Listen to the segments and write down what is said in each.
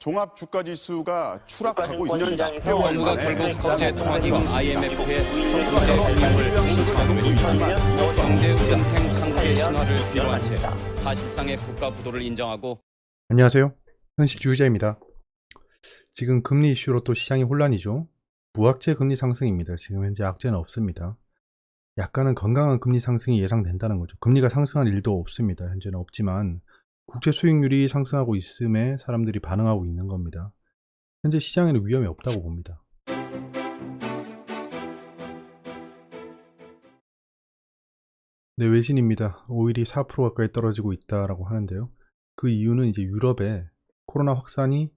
종합 주가 지수가 추락하고 있는 시장에서 10개월 정부가 만에 결국 국제통화기금 IMF의 있지만 경제 은생 한국의 신화를 뒤로한 채 사실상의 국가 부도를 인정하고. 안녕하세요. 현실주의자입니다. 지금 금리 이슈로 또 시장이 혼란이죠. 무악재 금리 상승입니다. 지금 현재 악재는 없습니다. 약간은 건강한 금리 상승이 예상된다는 거죠. 금리가 상승할 일도 없습니다. 현재는 없지만 국채 수익률이 상승하고 있음에 사람들이 반응하고 있는 겁니다. 현재 시장에는 위험이 없다고 봅니다. 네, 외신입니다. 오일이 4% 가까이 떨어지고 있다라고 하는데요. 그 이유는 이제 유럽에 코로나 확산이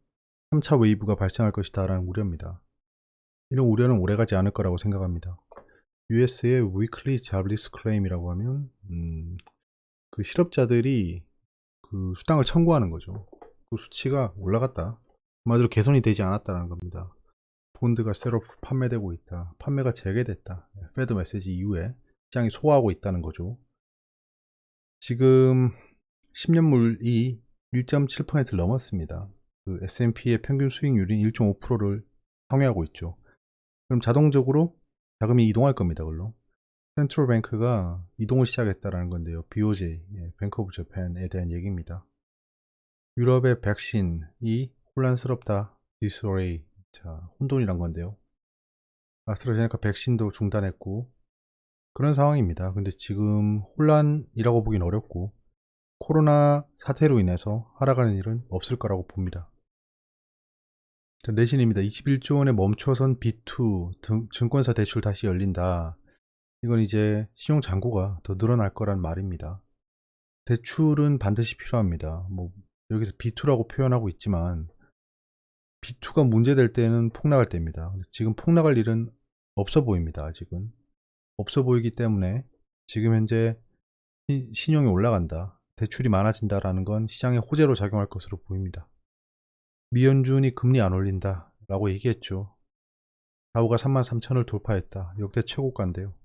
3차 웨이브가 발생할 것이다 라는 우려입니다. 이런 우려는 오래가지 않을 거라고 생각합니다. US의 Weekly Jobless Claim이라고 하면 그 실업자들이 그 수당을 청구하는 거죠. 그 수치가 올라갔다. 한마디로 개선이 되지 않았다는 겁니다. 본드가 새로 판매되고 있다. 판매가 재개됐다. 패드 메시지 이후에 시장이 소화하고 있다는 거죠. 지금 10년물이 1.7%를 넘었습니다. 그 S&P의 평균 수익률이 1.5%를 상회하고 있죠. 그럼 자동적으로 자금이 이동할 겁니다. 그걸로. 센트럴 뱅크가 이동을 시작했다라는 건데요. BOJ, 뱅크 오브 재팬에 대한 얘기입니다. 유럽의 백신이 혼란스럽다. disarray. 자, 혼돈이란 건데요. 아스트라제네카 백신도 중단했고 그런 상황입니다. 근데 지금 혼란이라고 보긴 어렵고 코로나 사태로 인해서 하락하는 일은 없을 거라고 봅니다. 자, 내신입니다. 21조 원에 멈춰선 B2 증권사 대출 다시 열린다. 이건 이제 신용 잔고가 더 늘어날 거란 말입니다. 대출은 반드시 필요합니다. 뭐 여기서 B2라고 표현하고 있지만 B2가 문제될 때는 폭락할 때입니다. 지금 폭락할 일은 없어 보입니다. 아직은 없어 보이기 때문에 지금 현재 신용이 올라간다, 대출이 많아진다라는 건 시장의 호재로 작용할 것으로 보입니다. 미연준이 금리 안 올린다 라고 얘기했죠. 다우가 33,000을 돌파했다. 역대 최고가인데요.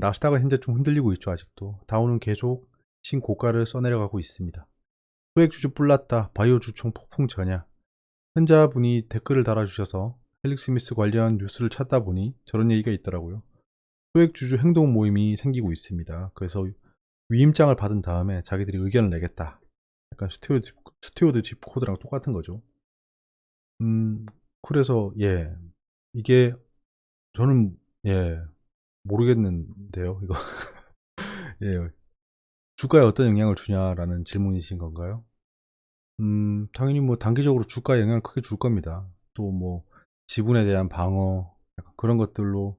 나스닥은 현재 좀 흔들리고 있죠. 아직도 다우는 계속 신고가를 써내려가고 있습니다. 소액주주 뿔났다, 바이오 주총 폭풍 전야. 현자분이 댓글을 달아주셔서 헬릭 스미스 관련 뉴스를 찾다 보니 저런 얘기가 있더라고요. 소액주주 행동 모임이 생기고 있습니다. 그래서 위임장을 받은 다음에 자기들이 의견을 내겠다. 약간 스튜어드십 코드랑 똑같은 거죠. 그래서 이게 저는 모르겠는데요. 이거 주가에 어떤 영향을 주냐라는 질문이신 건가요? 당연히 뭐 단기적으로 주가에 영향을 크게 줄 겁니다. 또 뭐 지분에 대한 방어, 약간 그런 것들로,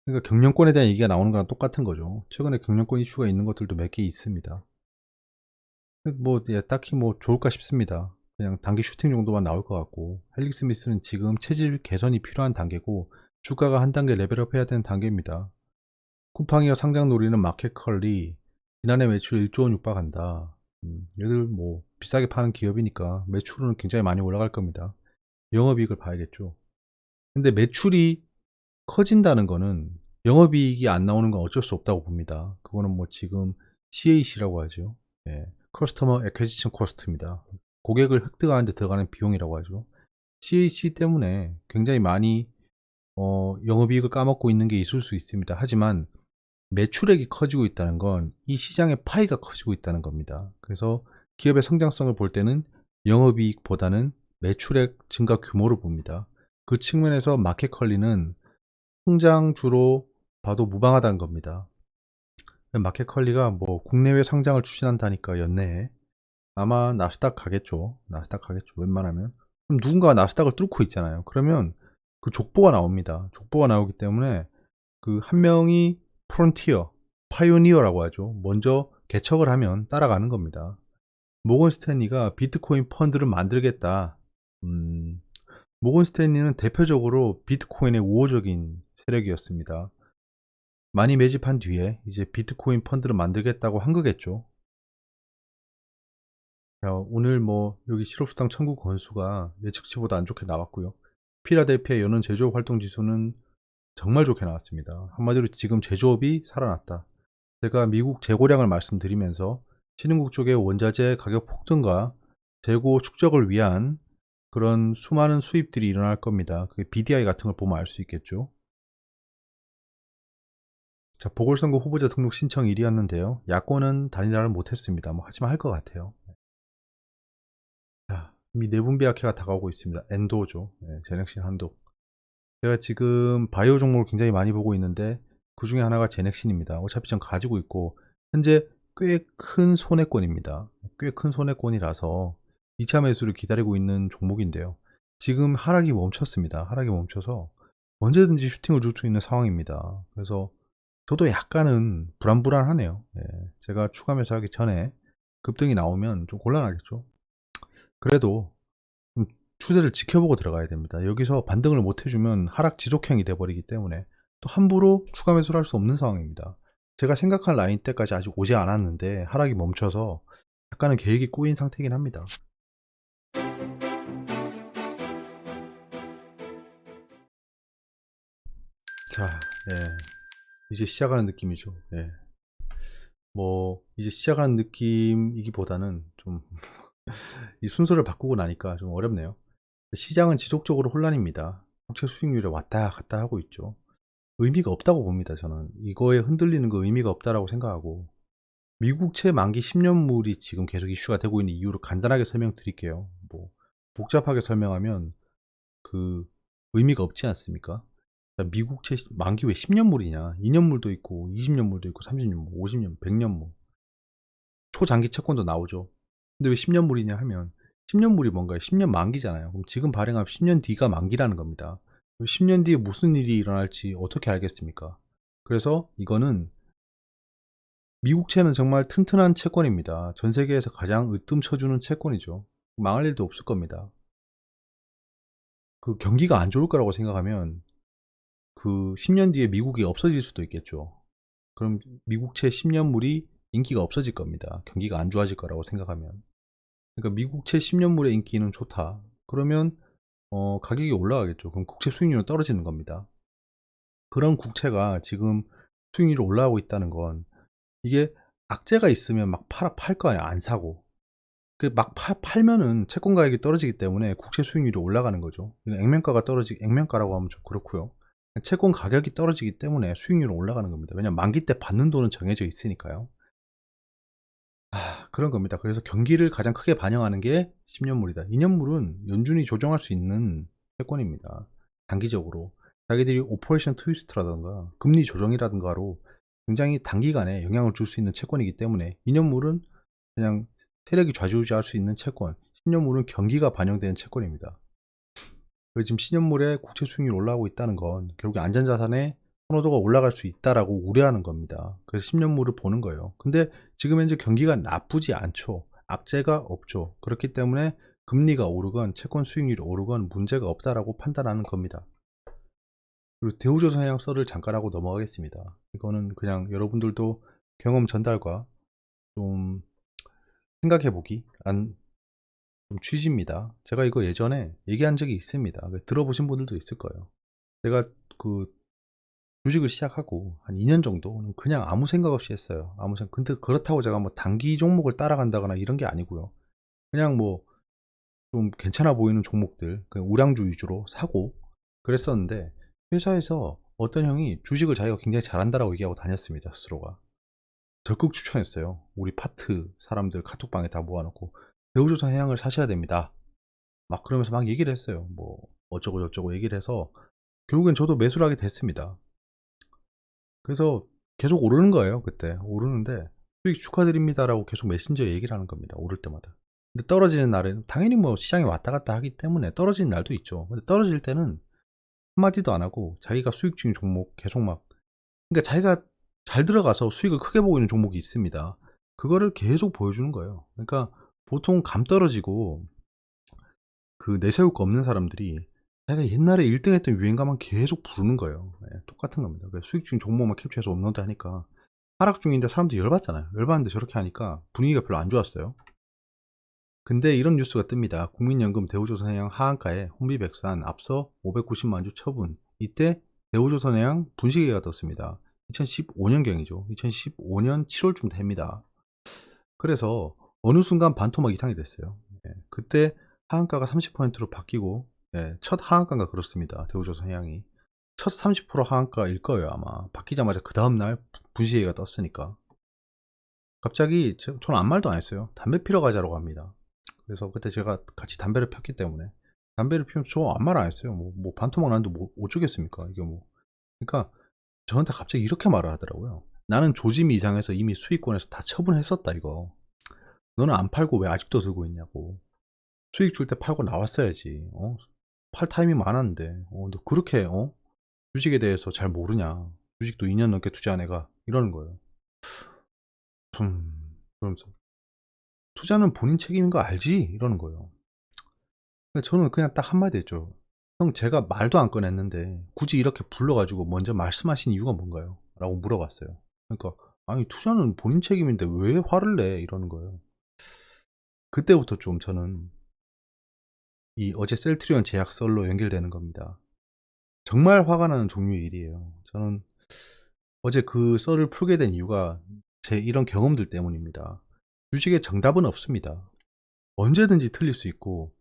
그러니까 경영권에 대한 얘기가 나오는 거랑 똑같은 거죠. 최근에 경영권 이슈가 있는 것들도 몇 개 있습니다. 뭐 딱히 뭐 좋을까 싶습니다. 그냥 단기 슈팅 정도만 나올 것 같고, 헬릭 스미스는 지금 체질 개선이 필요한 단계고 주가가 한 단계 레벨업 해야 되는 단계입니다. 쿠팡이와 상장 노리는 마켓컬리 지난해 매출 1조 원 육박한다. 얘들 뭐 비싸게 파는 기업이니까 매출은 굉장히 많이 올라갈 겁니다. 영업이익을 봐야겠죠. 근데 매출이 커진다는 거는 영업이익이 안 나오는 건 어쩔 수 없다고 봅니다. 그거는 뭐 지금 CAC라고 하죠. 커스터머 애퀴지션 코스트입니다. 고객을 획득하는 데 들어가는 비용이라고 하죠. CAC 때문에 굉장히 많이 영업이익을 까먹고 있는 게 있을 수 있습니다. 하지만 매출액이 커지고 있다는 건 이 시장의 파이가 커지고 있다는 겁니다. 그래서 기업의 성장성을 볼 때는 영업이익보다는 매출액 증가 규모를 봅니다. 그 측면에서 마켓컬리는 성장주로 봐도 무방하다는 겁니다. 마켓컬리가 뭐 국내외 상장을 추진한다니까 연내에 아마 나스닥 가겠죠. 웬만하면. 그럼 누군가가 나스닥을 뚫고 있잖아요. 그러면 그 족보가 나옵니다. 족보가 나오기 때문에 그 한 명이 프론티어, 파이오니어라고 하죠. 먼저 개척을 하면 따라가는 겁니다. 모건 스탠리가 비트코인 펀드를 만들겠다. 모건 스탠리는 대표적으로 비트코인의 우호적인 세력이었습니다. 많이 매집한 뒤에 이제 비트코인 펀드를 만들겠다고 한 거겠죠. 자, 오늘 뭐 여기 실업수당 청구 건수가 예측치보다 안 좋게 나왔고요. 필라델피아 연은 제조업 활동 지수는 정말 좋게 나왔습니다. 한마디로 지금 제조업이 살아났다. 제가 미국 재고량을 말씀드리면서 신흥국 쪽의 원자재 가격 폭등과 재고 축적을 위한 그런 수많은 수입들이 일어날 겁니다. 그게 BDI 같은 걸 보면 알 수 있겠죠. 자, 보궐선거 후보자 등록 신청 1위였는데요. 야권은 단일화를 못했습니다. 뭐 하지만 할 것 같아요. 자, 이미 내분비학회가 다가오고 있습니다. 엔도죠. 제넥신 한독. 제가 지금 바이오 종목을 굉장히 많이 보고 있는데 그 중에 하나가 제넥신입니다. 어차피 전 가지고 있고 현재 꽤 큰 손해권입니다. 꽤 큰 손해권이라서 2차 매수를 기다리고 있는 종목인데요. 지금 하락이 멈췄습니다. 하락이 멈춰서 언제든지 슈팅을 줄 수 있는 상황입니다. 그래서 저도 약간은 불안불안하네요. 제가 추가 매수하기 전에 급등이 나오면 좀 곤란하겠죠. 그래도 좀 추세를 지켜보고 들어가야 됩니다. 여기서 반등을 못 해주면 하락 지속형이 돼버리기 때문에 또 함부로 추가 매수를 할 수 없는 상황입니다. 제가 생각한 라인 때까지 아직 오지 않았는데 하락이 멈춰서 약간은 계획이 꼬인 상태이긴 합니다. 자, 이제 시작하는 느낌이죠. 뭐 이제 시작하는 느낌이기보다는 좀 이 순서를 바꾸고 나니까 좀 어렵네요. 시장은 지속적으로 혼란입니다. 국채 수익률에 왔다 갔다 하고 있죠. 의미가 없다고 봅니다. 저는 이거에 흔들리는 거 의미가 없다라고 생각하고, 미국채 만기 10년물이 지금 계속 이슈가 되고 있는 이유를 간단하게 설명드릴게요. 뭐 복잡하게 설명하면 그 의미가 없지 않습니까? 미국채 만기 왜 10년물이냐? 2년물도 있고 20년물도 있고 30년물, 50년, 100년물, 초장기 채권도 나오죠. 근데 왜 10년물이냐 하면 10년물이 뭔가요? 10년 만기잖아요. 그럼 지금 발행하면 10년 뒤가 만기라는 겁니다. 10년 뒤에 무슨 일이 일어날지 어떻게 알겠습니까? 그래서 이거는 미국채는 정말 튼튼한 채권입니다. 전 세계에서 가장 으뜸 쳐주는 채권이죠. 망할 일도 없을 겁니다. 그 경기가 안 좋을 거라고 생각하면 그 10년 뒤에 미국이 없어질 수도 있겠죠. 그럼 미국채 10년물이 인기가 없어질 겁니다. 경기가 안 좋아질 거라고 생각하면. 그러니까 미국채 10년물의 인기는 좋다. 그러면 가격이 올라가겠죠. 그럼 국채 수익률은 떨어지는 겁니다. 그런 국채가 지금 수익률이 올라가고 있다는 건 이게 악재가 있으면 막 팔 거 아니야. 안 사고. 그 막 팔면은 채권 가격이 떨어지기 때문에 국채 수익률이 올라가는 거죠. 액면가라고 하면 좀 그렇고요. 채권 가격이 떨어지기 때문에 수익률은 올라가는 겁니다. 왜냐면 만기 때 받는 돈은 정해져 있으니까요. 그런 겁니다. 그래서 경기를 가장 크게 반영하는 게 10년물이다. 2년물은 연준이 조정할 수 있는 채권입니다. 단기적으로 자기들이 오퍼레이션 트위스트라든가 금리 조정이라든가로 굉장히 단기간에 영향을 줄 수 있는 채권이기 때문에 2년물은 그냥 세력이 좌지우지할 수 있는 채권, 10년물은 경기가 반영되는 채권입니다. 그래서 지금 10년물의 국채 수익률이 올라가고 있다는 건 결국에 안전자산의 선호도가 올라갈 수 있다라고 우려하는 겁니다. 그래서 10년물을 보는 거예요. 근데 지금 현재 경기가 나쁘지 않죠. 악재가 없죠. 그렇기 때문에 금리가 오르건 채권 수익률이 오르건 문제가 없다라고 판단하는 겁니다. 그리고 대우조선해양 썰을 잠깐 하고 넘어가겠습니다. 이거는 그냥 여러분들도 경험 전달과 좀 생각해보기 좀 취지입니다. 제가 이거 예전에 얘기한 적이 있습니다. 들어보신 분들도 있을 거예요. 제가 그 주식을 시작하고 한 2년 정도는 그냥 아무 생각 없이 했어요. 근데 그렇다고 제가 뭐 단기 종목을 따라간다거나 이런 게 아니고요. 그냥 뭐 좀 괜찮아 보이는 종목들, 그냥 우량주 위주로 사고 그랬었는데, 회사에서 어떤 형이 주식을 자기가 굉장히 잘한다라고 얘기하고 다녔습니다. 스스로가. 적극 추천했어요. 우리 파트 사람들 카톡방에 다 모아놓고 대우조선해양을 사셔야 됩니다. 막 그러면서 막 얘기를 했어요. 뭐 어쩌고 저쩌고 얘기를 해서 결국엔 저도 매수를 하게 됐습니다. 그래서 계속 오르는 거예요. 그때 오르는데 수익 축하드립니다라고 계속 메신저에 얘기를 하는 겁니다. 오를 때마다. 근데 떨어지는 날에는 당연히 뭐 시장이 왔다 갔다 하기 때문에 떨어지는 날도 있죠. 근데 떨어질 때는 한마디도 안 하고 자기가 수익 중인 종목 계속 그러니까 자기가 잘 들어가서 수익을 크게 보고 있는 종목이 있습니다. 그거를 계속 보여주는 거예요. 그러니까 보통 감 떨어지고 그 내세울 거 없는 사람들이 자기가 옛날에 1등 했던 유행가만 계속 부르는 거예요. 똑같은 겁니다. 수익 중인 종목만 캡처해서 업로드 하니까 하락 중인데 사람들이 열받잖아요. 열받는데 저렇게 하니까 분위기가 별로 안 좋았어요. 근데 이런 뉴스가 뜹니다. 국민연금 대우조선해양 하한가에 혼비백산 앞서 590만 주 처분. 이때 대우조선해양 분식회가 떴습니다. 2015년경이죠. 2015년 7월쯤 됩니다. 그래서 어느 순간 반토막 이상이 됐어요. 그때 하한가가 30%로 바뀌고, 예, 첫 하한가가 그렇습니다. 대우조선해양이 첫 30% 하한가일 거예요. 아마 바뀌자마자 그 다음날 분시회가 떴으니까. 갑자기 저는 아무 말도 안 했어요. 담배 피러 가자라고 합니다. 그래서 그때 제가 같이 담배를 폈기 때문에 담배를 피우면 저 아무 말 안 했어요. 뭐 반토막 났는데 뭐 어쩌겠습니까? 이게 뭐. 그러니까 저한테 갑자기 이렇게 말을 하더라고요. 나는 조짐이 이상해서 이미 수익권에서 다 처분했었다 이거. 너는 안 팔고 왜 아직도 들고 있냐고. 수익 줄 때 팔고 나왔어야지. 팔 타임이 많았는데. 너 그렇게 주식에 대해서 잘 모르냐. 주식도 2년 넘게 투자한 애가 이러는 거예요. 그러면서 투자는 본인 책임인 거 알지? 이러는 거예요. 근데 저는 그냥 딱 한마디 했죠. 형, 제가 말도 안 꺼냈는데 굳이 이렇게 불러가지고 먼저 말씀하신 이유가 뭔가요? 라고 물어봤어요. 그러니까 아니 투자는 본인 책임인데 왜 화를 내? 이러는 거예요. 그때부터 좀 저는 이 어제 셀트리온 제약 썰로 연결되는 겁니다. 정말 화가 나는 종류의 일이에요. 저는 어제 그 썰을 풀게 된 이유가 제 이런 경험들 때문입니다. 주식에 정답은 없습니다. 언제든지 틀릴 수 있고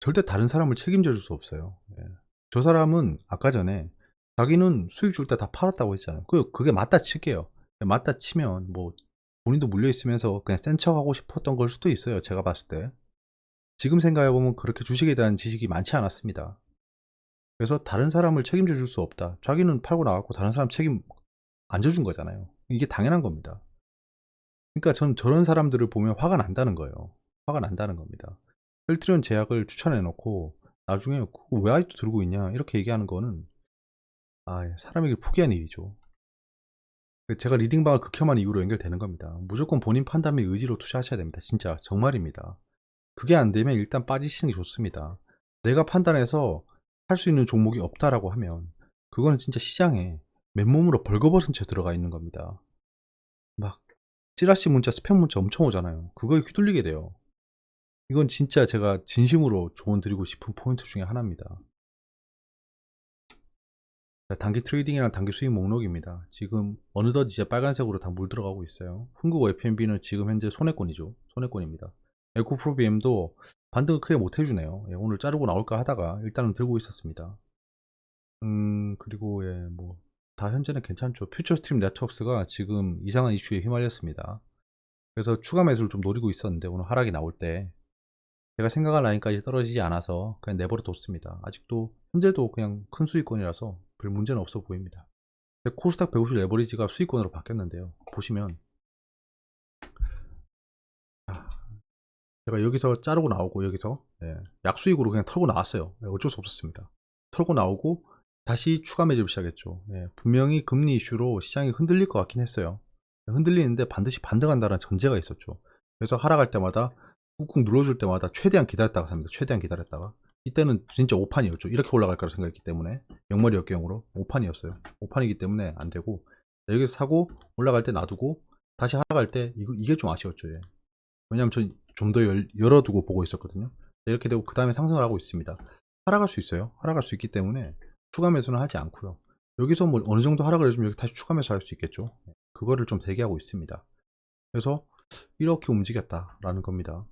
절대 다른 사람을 책임져 줄 수 없어요. 예. 저 사람은 아까 전에 자기는 수익 줄 때 다 팔았다고 했잖아요. 그게 맞다 칠게요. 맞다 치면 뭐 본인도 물려 있으면서 그냥 센 척 하고 싶었던 걸 수도 있어요. 제가 봤을 때. 지금 생각해보면 그렇게 주식에 대한 지식이 많지 않았습니다. 그래서 다른 사람을 책임져 줄 수 없다. 자기는 팔고 나갔고 다른 사람 책임 안 져준 거잖아요. 이게 당연한 겁니다. 그러니까 전 저런 사람들을 보면 화가 난다는 거예요. 화가 난다는 겁니다. 셀트리온 제약을 추천해 놓고 나중에 그거 왜 아직도 들고 있냐 이렇게 얘기하는 거는 사람에게 포기한 일이죠. 제가 리딩방을 극혐한 이유로 연결되는 겁니다. 무조건 본인 판단의 의지로 투자하셔야 됩니다. 진짜 정말입니다. 그게 안 되면 일단 빠지시는 게 좋습니다. 내가 판단해서 할 수 있는 종목이 없다라고 하면 그거는 진짜 시장에 맨몸으로 벌거벗은 채 들어가 있는 겁니다. 막 찌라시 문자, 스팸 문자 엄청 오잖아요. 그거에 휘둘리게 돼요. 이건 진짜 제가 진심으로 조언 드리고 싶은 포인트 중에 하나입니다. 단기 트레이딩이랑 단기 수익 목록입니다. 지금 어느덧 이제 빨간색으로 다 물들어가고 있어요. 흥국 FMB는 지금 현재 손해권이죠. 손해권입니다. 에코프로비엠도 반등을 크게 못 해주네요. 예, 오늘 자르고 나올까 하다가 일단은 들고 있었습니다. 그리고 예, 뭐 다 현재는 괜찮죠. 퓨처스트림 네트워크스가 지금 이상한 이슈에 휘말렸습니다. 그래서 추가 매수를 좀 노리고 있었는데 오늘 하락이 나올 때 제가 생각한 라인까지 떨어지지 않아서 그냥 내버려 뒀습니다. 아직도 현재도 그냥 큰 수익권이라서 별 문제는 없어 보입니다. 코스닥 150 레버리지가 수익권으로 바뀌었는데요. 보시면 제가 여기서 자르고 나오고 여기서 약수익으로 그냥 털고 나왔어요. 어쩔 수 없었습니다. 털고 나오고 다시 추가 매집을 시작했죠. 분명히 금리 이슈로 시장이 흔들릴 것 같긴 했어요. 흔들리는데 반드시 반등한다는 전제가 있었죠. 그래서 하락할 때마다 꾹꾹 눌러줄 때마다 최대한 기다렸다가 삽니다. 최대한 기다렸다가 이때는 진짜 오판이었죠. 이렇게 올라갈 거라 생각했기 때문에 영머리 역경으로 오판이었어요. 오판이기 때문에 안 되고 여기서 사고 올라갈 때 놔두고 다시 하락할 때 이게 좀 아쉬웠죠. 왜냐하면 전 좀 더 열어두고 보고 있었거든요. 이렇게 되고 그 다음에 상승을 하고 있습니다. 하락할 수 있어요. 하락할 수 있기 때문에 추가 매수는 하지 않고요. 여기서 뭐 어느 정도 하락을 해주면 여기 다시 추가 매수할 수 있겠죠. 그거를 좀 대기하고 있습니다. 그래서 이렇게 움직였다라는 겁니다.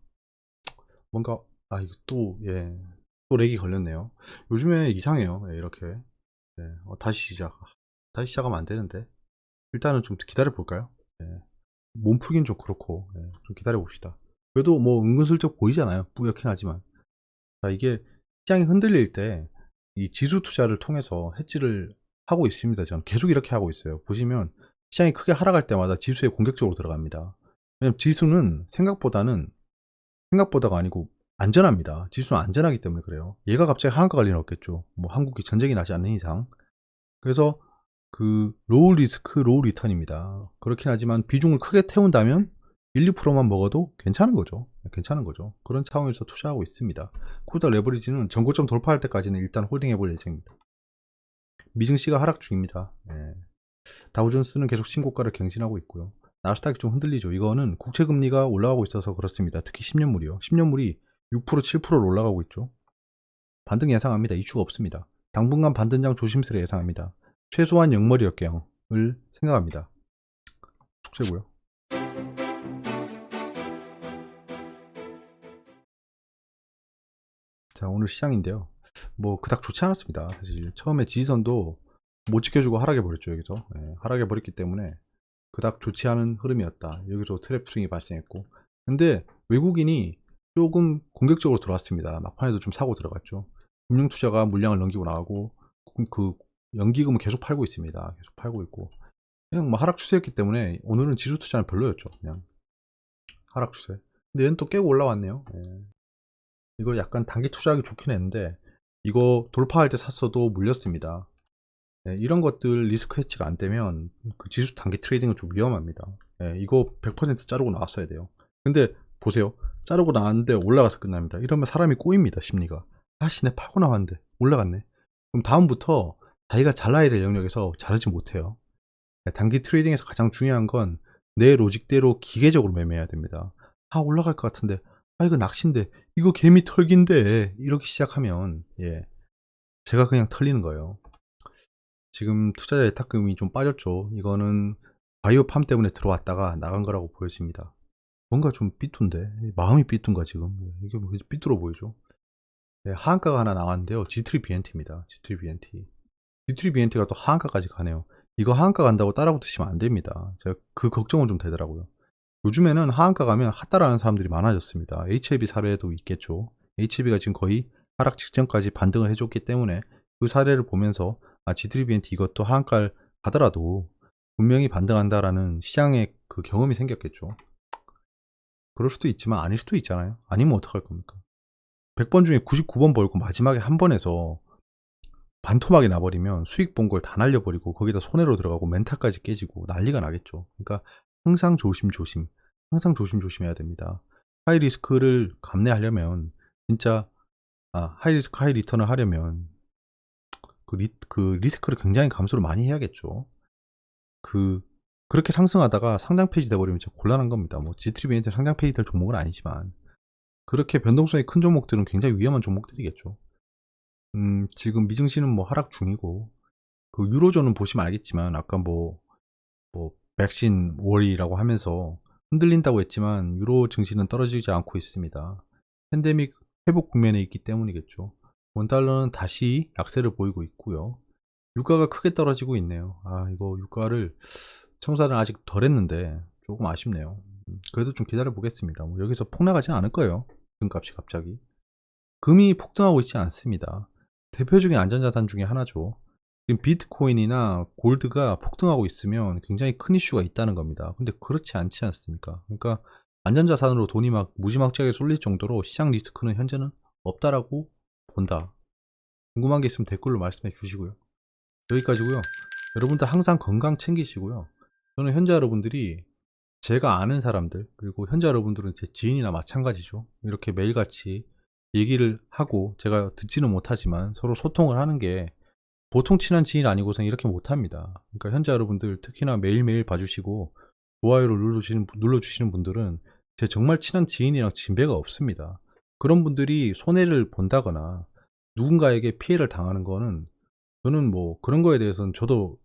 뭔가 이거 또 렉이 걸렸네요. 요즘에 이상해요. 이렇게 다시 시작하면 안 되는데 일단은 좀 기다려 볼까요? 몸 풀긴 좀 그렇고 좀 기다려 봅시다. 그래도 뭐 은근슬쩍 보이잖아요. 뿌옇긴 하지만 이게 시장이 흔들릴 때 이 지수 투자를 통해서 해지를 하고 있습니다. 저는 계속 이렇게 하고 있어요. 보시면 시장이 크게 하락할 때마다 지수에 공격적으로 들어갑니다. 왜냐면 지수는 생각보다가 아니고 안전합니다. 지수는 안전하기 때문에 그래요. 얘가 갑자기 하한가 갈 리는 없겠죠. 뭐 한국이 전쟁이 나지 않는 이상. 그래서 그 로우 리스크 로우 리턴입니다. 그렇긴 하지만 비중을 크게 태운다면 1, 2%만 먹어도 괜찮은 거죠. 그런 차원에서 투자하고 있습니다. 코스닥 레버리지는 전고점 돌파할 때까지는 일단 홀딩해 볼 예정입니다. 미증시가 하락 중입니다. 다우존스는 계속 신고가를 갱신하고 있고요. 나스닥이 좀 흔들리죠. 이거는 국채금리가 올라가고 있어서 그렇습니다. 특히 10년물이요. 10년물이 6%, 7%로 올라가고 있죠. 반등 예상합니다. 이슈가 없습니다. 당분간 반등장 조심스레 예상합니다. 최소한 영머리 역경을 생각합니다. 축제고요. 자, 오늘 시장인데요. 뭐 그닥 좋지 않았습니다. 사실 처음에 지지선도 못 지켜주고 하락해버렸죠. 여기서 하락해버렸기 때문에 그닥 좋지 않은 흐름이었다. 여기서 트랩 스윙이 발생했고, 근데 외국인이 조금 공격적으로 들어왔습니다. 막판에도 좀 사고 들어갔죠. 금융투자가 물량을 넘기고 나가고, 그 연기금은 계속 팔고 있습니다. 계속 팔고 있고, 그냥 뭐 하락 추세였기 때문에 오늘은 지수 투자는 별로였죠. 그냥 하락 추세. 근데 얘는 또 깨고 올라왔네요. 이거 약간 단기 투자하기 좋긴 했는데, 이거 돌파할 때 샀어도 물렸습니다. 이런 것들 리스크 해치가 안 되면 그 지수 단기 트레이딩은 좀 위험합니다. 이거 100% 자르고 나왔어야 돼요. 근데 보세요. 자르고 나왔는데 올라가서 끝납니다. 이러면 사람이 꼬입니다. 심리가. 아씨, 내 팔고 나왔는데 올라갔네. 그럼 다음부터 자기가 잘라야 될 영역에서 자르지 못해요. 단기 트레이딩에서 가장 중요한 건 내 로직대로 기계적으로 매매해야 됩니다. 아, 올라갈 것 같은데, 아, 이거 낚시인데, 이거 개미 털기인데, 이렇게 시작하면 제가 그냥 털리는 거예요. 지금 투자자 예탁금이 좀 빠졌죠. 이거는 바이오팜 때문에 들어왔다가 나간 거라고 보여집니다. 뭔가 좀 삐뚤인데, 마음이 삐뚤인가 지금. 이게 뭐 삐뚤어 보이죠. 하한가가 하나 나왔는데요. G3BNT입니다. G3BNT. G3BNT가 또 하한가까지 가네요. 이거 하한가 간다고 따라 붙으시면 안 됩니다. 제가 그 걱정은 좀 되더라고요. 요즘에는 하한가 가면 핫따라하는 사람들이 많아졌습니다. HLB 사례도 있겠죠. HLB가 지금 거의 하락 직전까지 반등을 해줬기 때문에 그 사례를 보면서 G3BNT 이것도 하한가를 가더라도 분명히 반등한다라는 시장의 그 경험이 생겼겠죠. 그럴 수도 있지만 아닐 수도 있잖아요. 아니면 어떡할 겁니까? 100번 중에 99번 벌고 마지막에 한 번에서 반토막이 나버리면 수익 본 걸 다 날려버리고 거기다 손해로 들어가고 멘탈까지 깨지고 난리가 나겠죠. 그러니까 항상 조심조심, 항상 조심조심해야 됩니다. 하이 리스크를 감내하려면 진짜 하이 리스크 하이 리턴을 하려면 그 리스크를 굉장히 감수를 많이 해야겠죠. 그렇게 상승하다가 상장 폐지돼 버리면 진짜 곤란한 겁니다. 뭐 G3BNT 상장 폐지될 종목은 아니지만 그렇게 변동성이 큰 종목들은 굉장히 위험한 종목들이겠죠. 지금 미증시는 뭐 하락 중이고, 그 유로존은 보시면 알겠지만 아까 뭐 백신 월이라고 하면서 흔들린다고 했지만 유로 증시는 떨어지지 않고 있습니다. 팬데믹 회복 국면에 있기 때문이겠죠. 원달러는 다시 약세를 보이고 있고요. 유가가 크게 떨어지고 있네요. 이거 유가를 청산을 아직 덜 했는데 조금 아쉽네요. 그래도 좀 기다려 보겠습니다. 뭐 여기서 폭락하진 않을 거예요. 금값이 갑자기. 금이 폭등하고 있지 않습니다. 대표적인 안전자산 중에 하나죠. 지금 비트코인이나 골드가 폭등하고 있으면 굉장히 큰 이슈가 있다는 겁니다. 근데 그렇지 않지 않습니까? 그러니까 안전자산으로 돈이 막 무지막지하게 쏠릴 정도로 시장 리스크는 현재는 없다라고 본다. 궁금한 게 있으면 댓글로 말씀해 주시고요. 여기까지고요. 여러분들 항상 건강 챙기시고요. 저는 현재 여러분들이 제가 아는 사람들, 그리고 현재 여러분들은 제 지인이나 마찬가지죠. 이렇게 매일같이 얘기를 하고, 제가 듣지는 못하지만 서로 소통을 하는 게 보통 친한 지인 아니고선 이렇게 못합니다. 그러니까 현재 여러분들 특히나 매일매일 봐주시고 좋아요를 눌러주시는 분들은 제 정말 친한 지인이랑 진배가 없습니다. 그런 분들이 손해를 본다거나 누군가에게 피해를 당하는 거는, 저는 뭐 그런 거에 대해서는 저도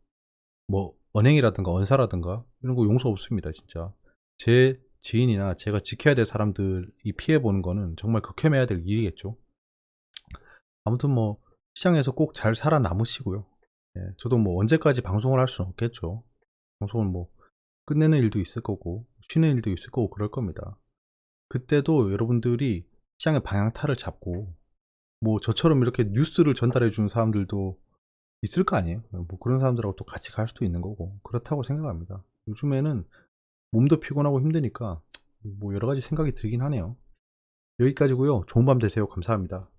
뭐 언행이라든가 언사라든가 이런 거 용서 없습니다. 진짜 제 지인이나 제가 지켜야 될 사람들이 피해 보는 거는 정말 극혐해야 될 일이겠죠. 아무튼 뭐 시장에서 꼭 잘 살아남으시고요. 저도 뭐 언제까지 방송을 할 수는 없겠죠. 방송은 뭐 끝내는 일도 있을 거고 쉬는 일도 있을 거고 그럴 겁니다. 그때도 여러분들이 시장의 방향타를 잡고, 뭐 저처럼 이렇게 뉴스를 전달해 주는 사람들도 있을 거 아니에요. 뭐 그런 사람들하고 또 같이 갈 수도 있는 거고 그렇다고 생각합니다. 요즘에는 몸도 피곤하고 힘드니까 뭐 여러 가지 생각이 들긴 하네요. 여기까지고요. 좋은 밤 되세요. 감사합니다.